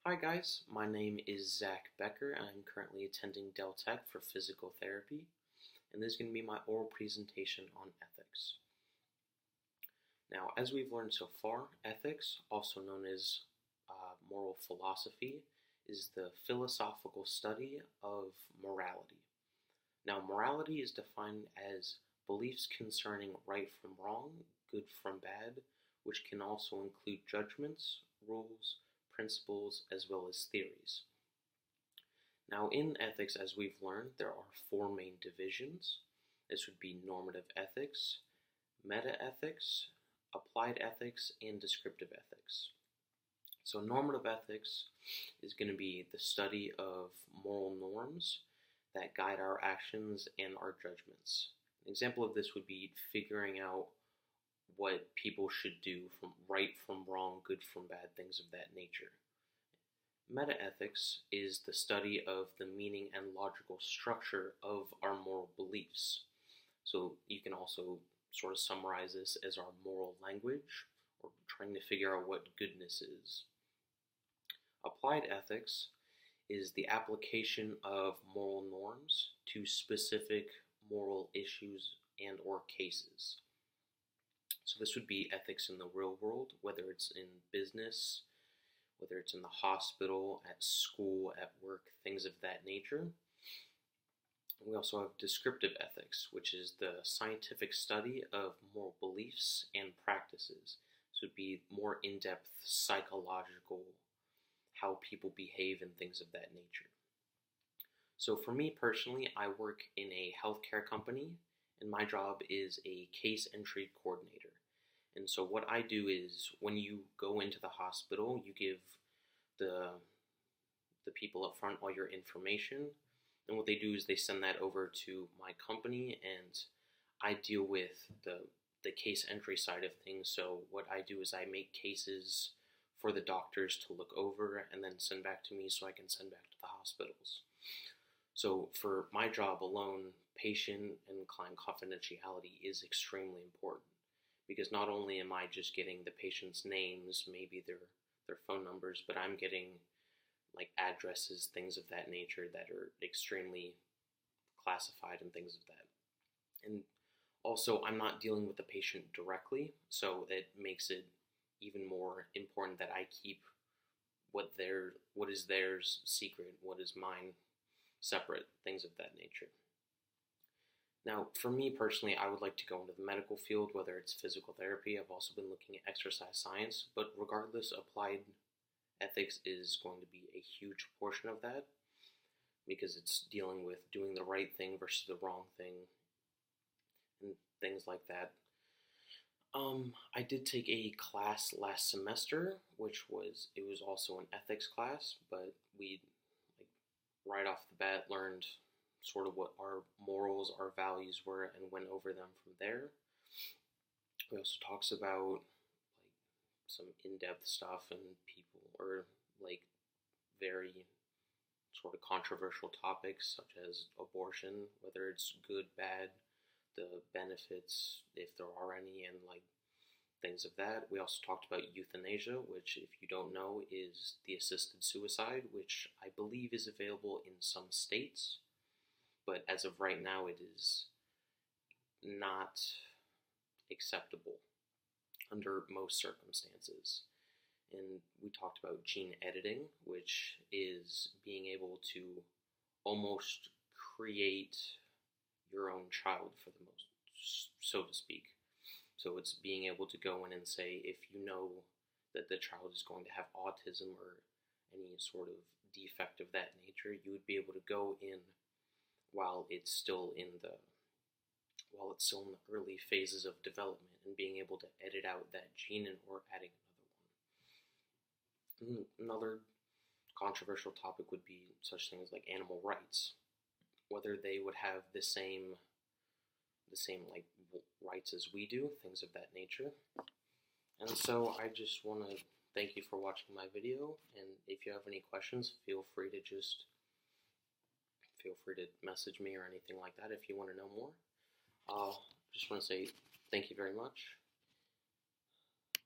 Hi guys, my name is Zach Becker and I'm currently attending Del Tech for physical therapy, and this is going to be my oral presentation on ethics. Now, as we've learned so far, ethics, also known as moral philosophy, is the philosophical study of morality. Now, morality is defined as beliefs concerning right from wrong, good from bad, which can also include judgments, rules, principles, as well as theories. Now, in ethics, as we've learned, there are four main divisions. This would be normative ethics, meta-ethics, applied ethics, and descriptive ethics. So normative ethics is going to be the study of moral norms that guide our actions and our judgments. An example of this would be figuring out what people should do, from right from wrong, good from bad, things of that nature. Metaethics is the study of the meaning and logical structure of our moral beliefs. So you can also sort of summarize this as our moral language, or trying to figure out what goodness is. Applied ethics is the application of moral norms to specific moral issues and or cases. So this would be ethics in the real world, whether it's in business, whether it's in the hospital, at school, at work, things of that nature. We also have descriptive ethics, which is the scientific study of moral beliefs and practices. So it would be more in-depth psychological, how people behave and things of that nature. So for me personally, I work in a healthcare company, and my job is a case entry coordinator. And so what I do is, when you go into the hospital, you give the people up front all your information, and what they do is they send that over to my company, and I deal with the case entry side of things. So what I do is I make cases for the doctors to look over and then send back to me so I can send back to the hospitals. So for my job alone, patient and client confidentiality is extremely important, because not only am I just getting the patient's names, maybe their phone numbers, but I'm getting like addresses, things of that nature that are extremely classified and things of that. And also, I'm not dealing with the patient directly, so it makes it even more important that I keep what is theirs secret, what is mine separate, things of that nature. Now, for me personally, I would like to go into the medical field, whether it's physical therapy. I've also been looking at exercise science, but regardless, applied ethics is going to be a huge portion of that, because it's dealing with doing the right thing versus the wrong thing and things like that. I did take a class last semester, which was also an ethics class, but we right off the bat learned sort of what our morals, our values were, and went over them from there. We also talks about some in-depth stuff and people, or very sort of controversial topics such as abortion, whether it's good, bad, the benefits, if there are any, and things of that. We also talked about euthanasia, which, if you don't know, is the assisted suicide, which I believe is available in some states, but as of right now it is not acceptable under most circumstances. And we talked about gene editing, which is being able to almost create your own child, for the most, so to speak. So it's being able to go in and say, if you know that the child is going to have autism or any sort of defect of that nature, you would be able to go in while it's still in the early phases of development, and being able to edit out that gene or adding another one. Another controversial topic would be such things like animal rights, whether they would have the same rights as we do, things of that nature. And so I just want to thank you for watching my video, and if you have any questions, feel free to message me or anything like that if you want to know more. Just want to say thank you very much.